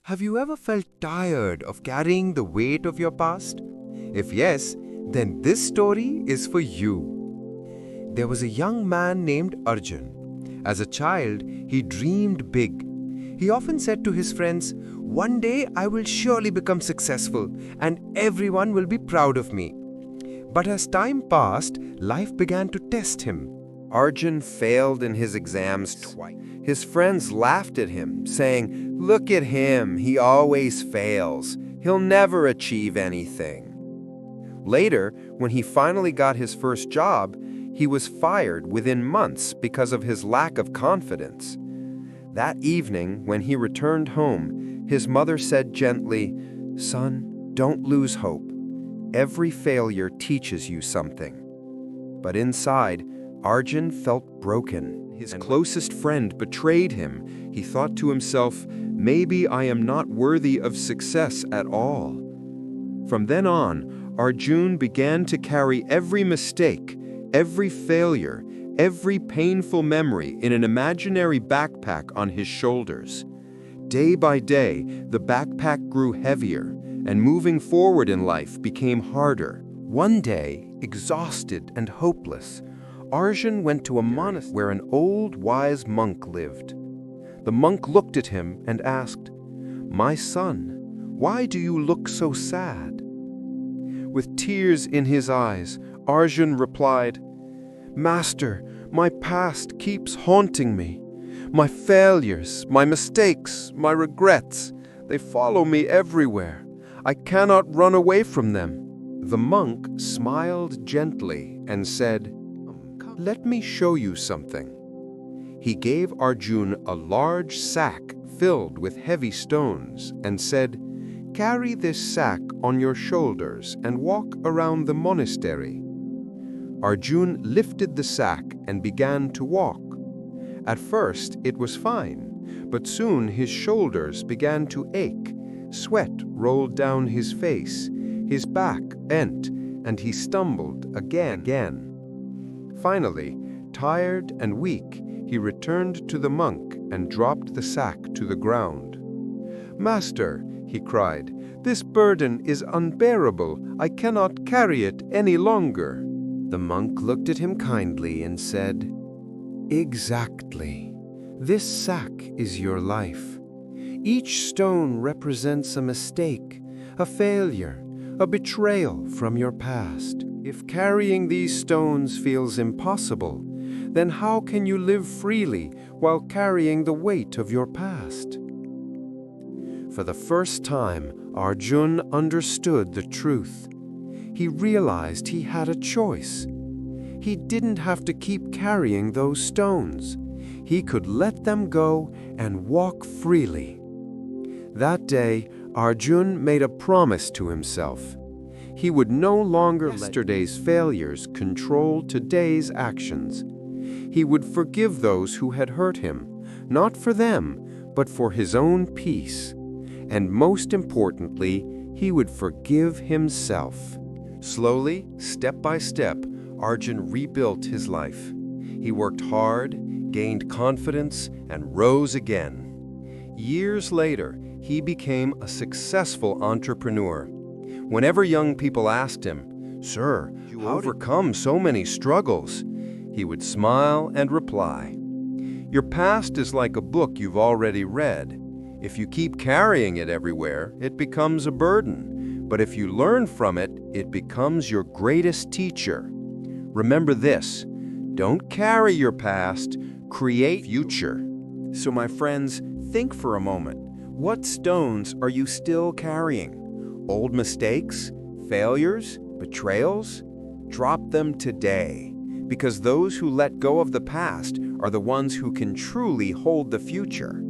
Have you ever felt tired of carrying the weight of your past? If yes, then this story is for you. There was a young man named Arjun. As a child, he dreamed big. He often said to his friends, "One day I will surely become successful and everyone will be proud of me." But as time passed, life began to test him. Arjun failed in his exams twice. His friends laughed at him, saying, "Look at him, he always fails. He'll never achieve anything." Later, when he finally got his first job, he was fired within months because of his lack of confidence. That evening, when he returned home, his mother said gently, "Son, don't lose hope. Every failure teaches you something." But inside, Arjun felt broken. His closest friend betrayed him. He thought to himself, "Maybe I am not worthy of success at all." From then on, Arjun began to carry every mistake, every failure, every painful memory in an imaginary backpack on his shoulders. Day by day, the backpack grew heavier, and moving forward in life became harder. One day, exhausted and hopeless, Arjun went to a monastery where an old wise monk lived. The monk looked at him and asked, "My son, why do you look so sad?" With tears in his eyes, Arjun replied, "Master, my past keeps haunting me. My failures, my mistakes, my regrets, they follow me everywhere. I cannot run away from them." The monk smiled gently and said, "Let me show you something." He gave Arjun a large sack filled with heavy stones and said, "Carry this sack on your shoulders and walk around the monastery." Arjun lifted the sack and began to walk. At first, it was fine, but soon his shoulders began to ache. Sweat rolled down his face, his back bent, and he stumbled again. Finally, tired and weak, he returned to the monk and dropped the sack to the ground. "Master," he cried, "this burden is unbearable. I cannot carry it any longer." The monk looked at him kindly and said, "Exactly. This sack is your life. Each stone represents a mistake, a failure, a betrayal from your past. If carrying these stones feels impossible, then how can you live freely while carrying the weight of your past?" For the first time, Arjun understood the truth. He realized he had a choice. He didn't have to keep carrying those stones. He could let them go and walk freely. That day, Arjun made a promise to himself. He would no longer let yesterday's failures control today's actions. He would forgive those who had hurt him, not for them, but for his own peace. And most importantly, he would forgive himself. Slowly, step by step, Arjun rebuilt his life. He worked hard, gained confidence, and rose again. Years later, he became a successful entrepreneur. Whenever young people asked him, "Sir, you overcome so many struggles," he would smile and reply, "Your past is like a book you've already read. If you keep carrying it everywhere, it becomes a burden. But if you learn from it, it becomes your greatest teacher. Remember this, don't carry your past, create future." So my friends, think for a moment. What stones are you still carrying? Old mistakes? Failures? Betrayals? Drop them today, because those who let go of the past are the ones who can truly hold the future.